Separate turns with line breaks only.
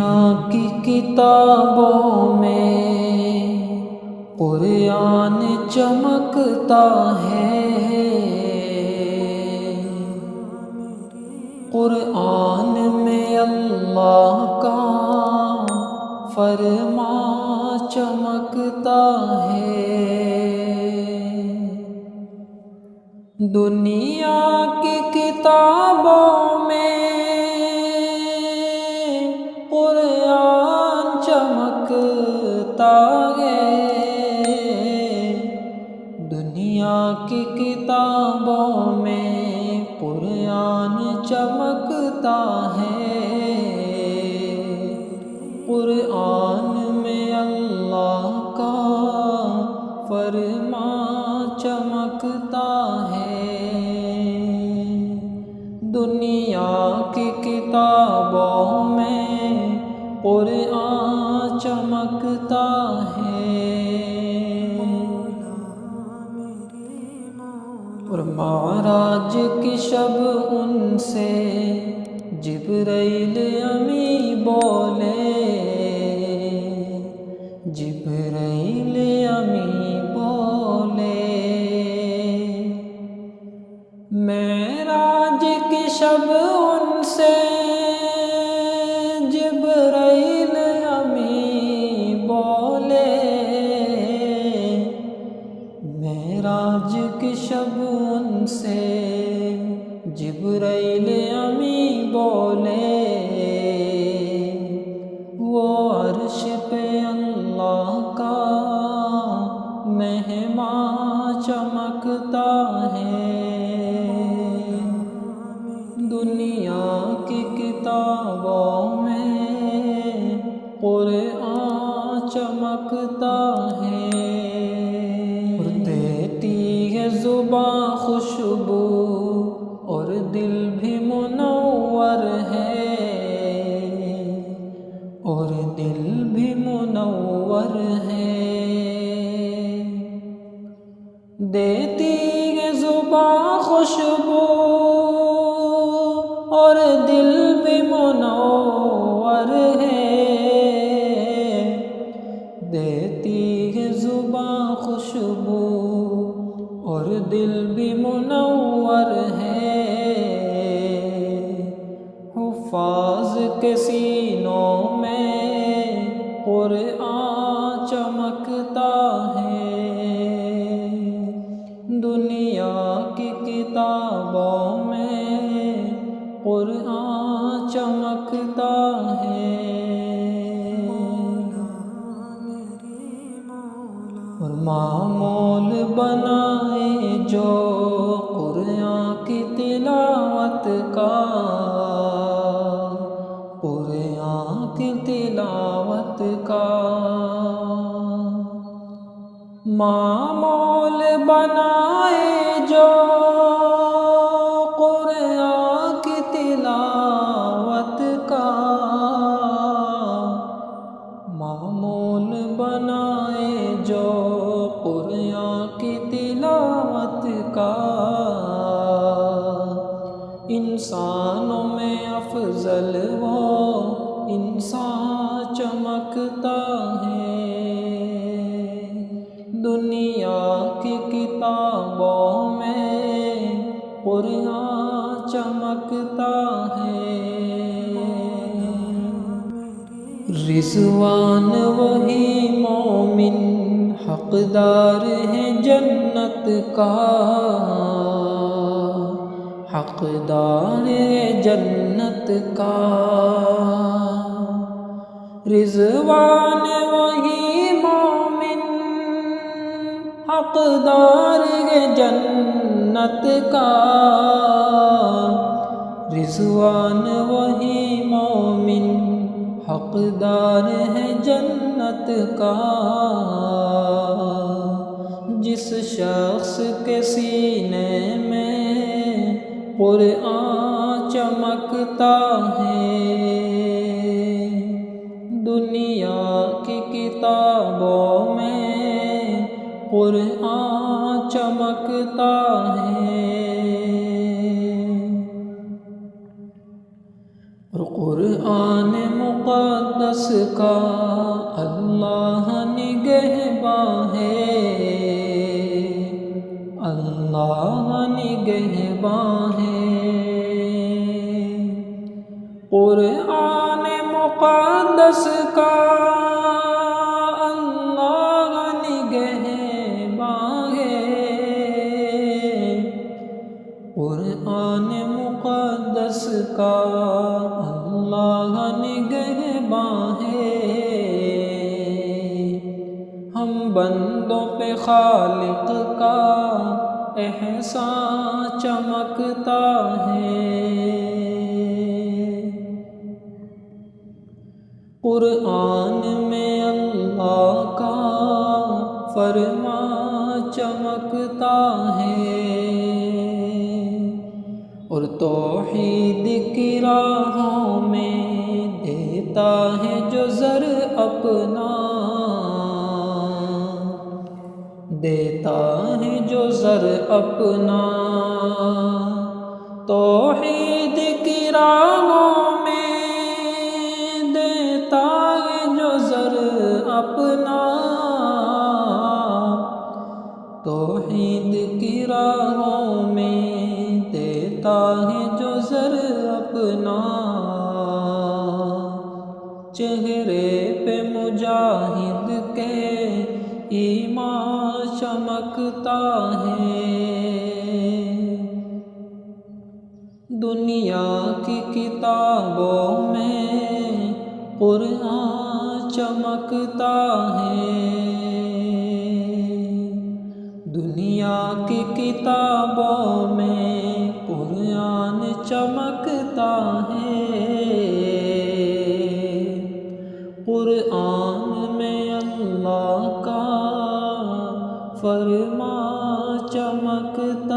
دنیا کی کتابوں میں قرآن چمکتا ہے، قرآن میں اللہ کا فرمان چمکتا ہے۔ دنیا کی کتابوں میں قرآن چمکتا ہے، دنیا کی کتابوں میں قرآن چمکتا ہے، قرآن میں اللہ کا فرمان چمکتا ہے۔ دنیا کی کتابوں میں قرآن چمکتا ہے، اور معراج کی شب ان سے جبرائیل امی بولے، جبرائیل امی بولے، معراج کی شب ان سے جبرائیل امی بولے، معراج کی شب ان سے جبرائیل امی بولے، وہ عرش پہ اللہ کا مہمان چمکتا ہے۔ دنیا کی کتابوں میں قرآن چمکتا ہے، اور دیتی ہے زباں خوشبو اور دل بھی منور ہے، اور دل بھی منور ہے، دیتی ہے زباں خوشبو اور دل بھی منور ہے، دیتی ہے زباں خوشبو اور دل بھی منور ہے، حفاظ کے سینوں میں قرآن چمکتا ہے، دنیا کی کتابوں میں قرآن چمکتا ہے، اور معمول بنائے جو قرآن کی تلاوت کا، قرآن کی تلاوت کا معمول بنائے جو قرآن کی تلاوت کا، معمول بنائے جو قرآن کی تلاوت کا، انسانوں میں افضل وہ انسان چمکتا ہے، دنیا کی کتابوں میں قرآن چمکتا ہے۔ رضوان وہی مومن حقدار ہے جنت کا، حقدار ہے جنت کا، رضوان وہی مومن حقدار ہے جنت کا، رضوان وہی مومن حقدار ہے جنت کا، جس شخص کے سینے میں قرآن چمکتا ہے، دنیا کی کتابوں میں قرآن چمکتا ہے، اور قرآن مقدس کا اللہ نگہباں ہے، اللہ نگہباں ہے۔ قرآن مقدس کا اللہ نگہباں ہے، قرآن مقدس کا اللہ نگہباں ہے۔ ہم بندوں پہ خالق کا احسان چمکتا ہے، قرآن میں اللہ کا فرمان چمکتا ہے، اور توحید کی راہوں میں دیتا ہے جو زر اپنا، دیتا ہے جو زر اپنا۔ توحید کی راہوں میں دیتا ہے جو زر اپنا، توحید کی راہوں میں دیتا ہے جو زر اپنا۔ چہرے پہ مجاہد کے ایمان چمکتا ہے، دنیا کی کتابوں میں قرآن چمکتا ہے، دنیا کی کتابوں میں قرآن چمکتا ہے، قرآن میں اللہ کا فرمان چمکتا